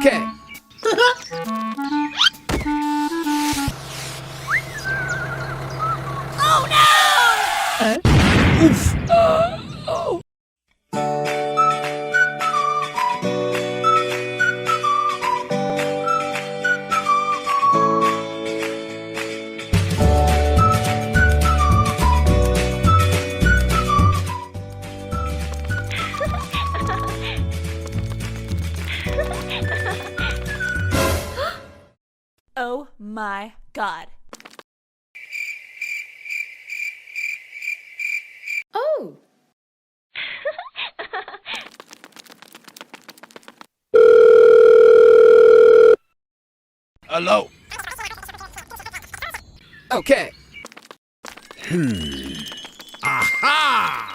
Okay. Oh no! Oof. Oh. Oh my god. Oh! Hello. Okay. Aha!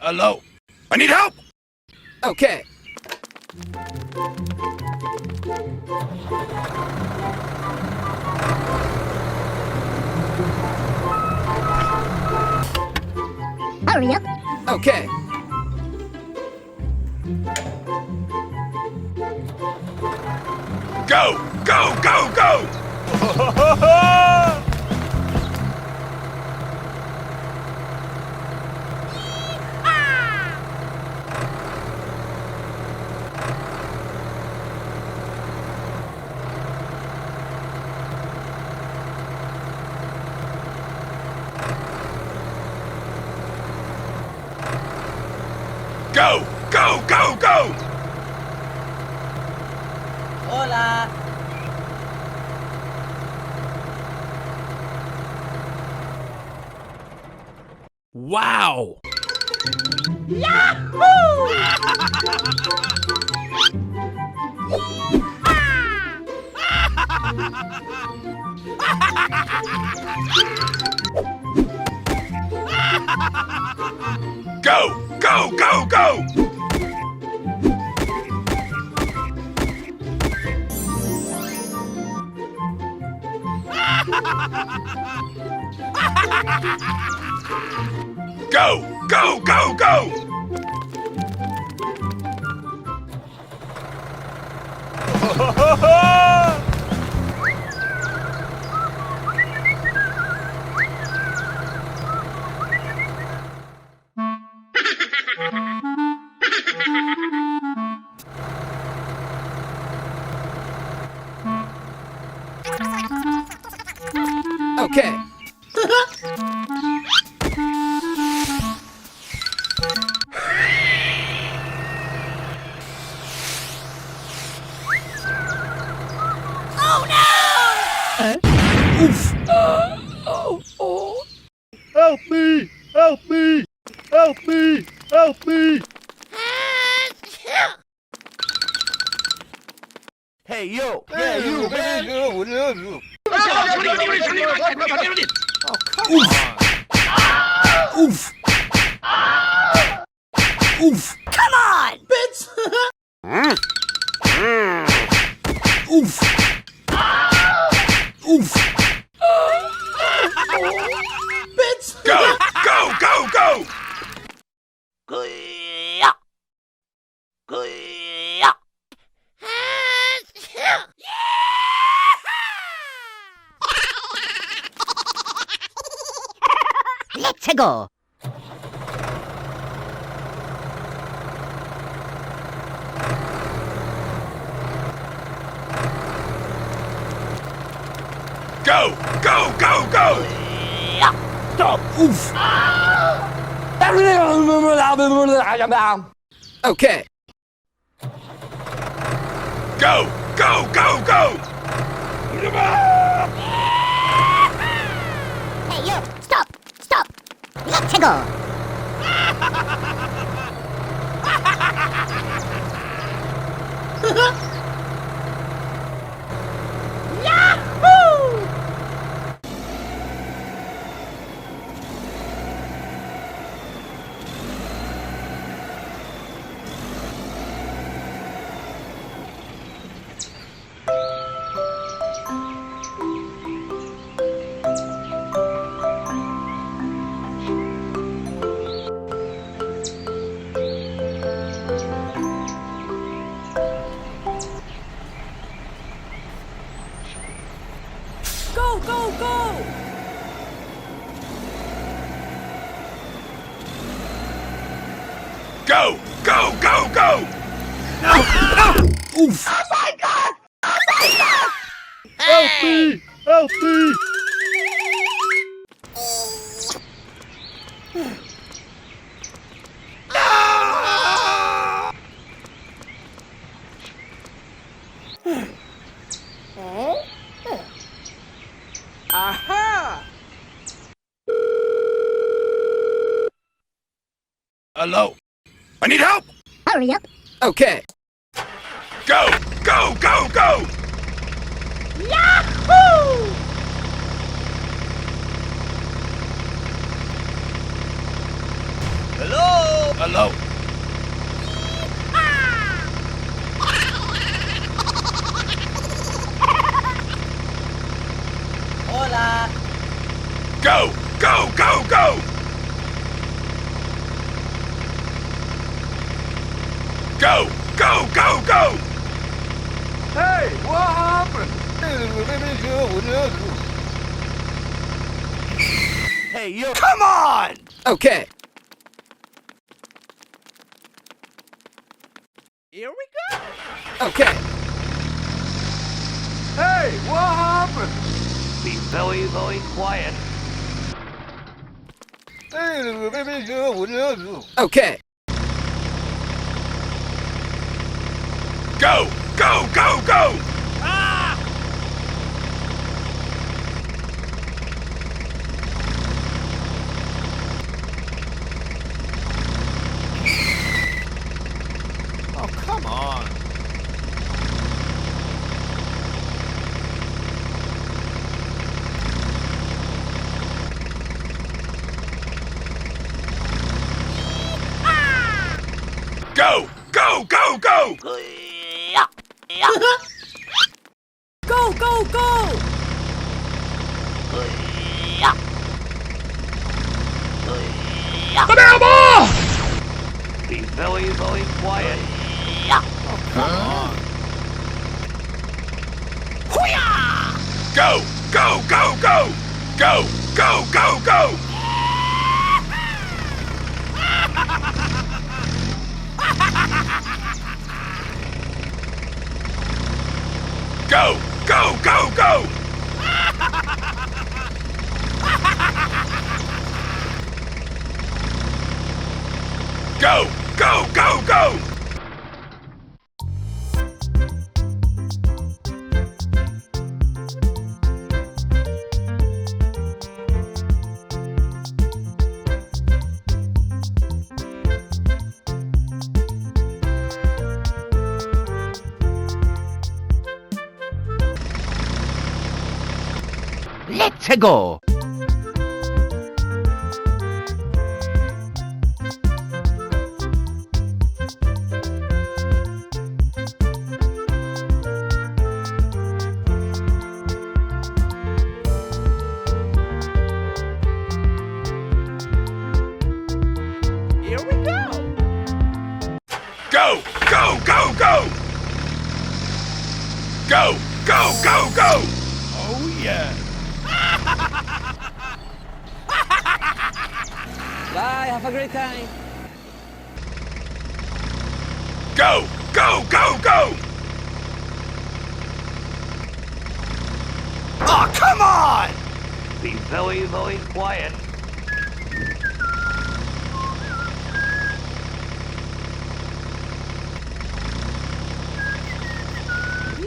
Hello. I need help. Okay. Hurry up! Okay. Go! Go! Go! Go! Go! Go! Go! Go! Hola. Wow! Go! Go! Go! Go! Go! Go! Go! Go! Okay. Oh no! Oof! Oh! Help me! Help me! Help me! Help me! Hey, yo! Yeah, you, man! Oof! Oof! Come on! Bitch! Oof! Oof! Bitch! Go! Go! Go! Go! Let's go! Go! Go! Go! Go! Stop! Oof! Okay. Go! Go! Go! Go! Hey, you! Stop! Stop! Let's go! Yahoo! Go, go, go! Go, go, go, go! Oof! Oh my God! Oh my God! Help me! Help me! Aha! Hello? I need help! Hurry up. Okay. Go, go, go, go! Yahoo! Hello? Hello? Hola. Go, go, go, go! Go, go, go, go! Hey, what happened? Hey, you! Come on! Okay. Here we go! Okay. Hey, what happened? Be very, very quiet. Okay. Go, go, go, go! Oh, come on. Go, go, go, go! Go, go, go! Be very, very quiet. Go, go, go, go! Go, go, go, go! Go, go, go, go! Go, go, go, go! Let's go. Here we go! Go, go, go, go! Go, go, go, go! Oh yeah! Bye. Have a great time. Go, go, go, go! Oh, come on! Be very, very quiet.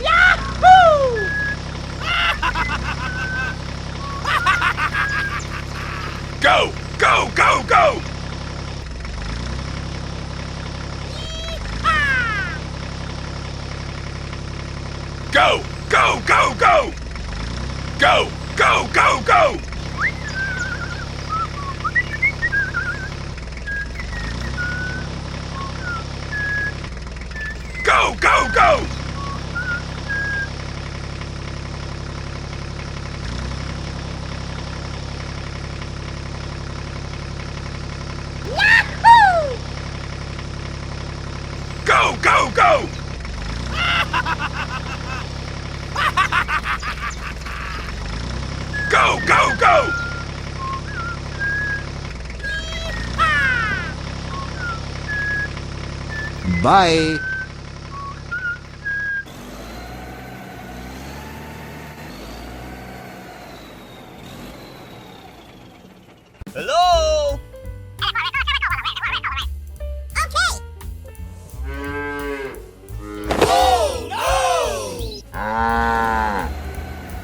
Yahoo! Go, go, go, go! Go, go, go, go! Go, go, go, go! Go, go, go! Yahoo! Go, go, go! Go! Bye. Hello?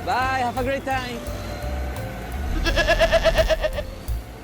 Bye, have a great time.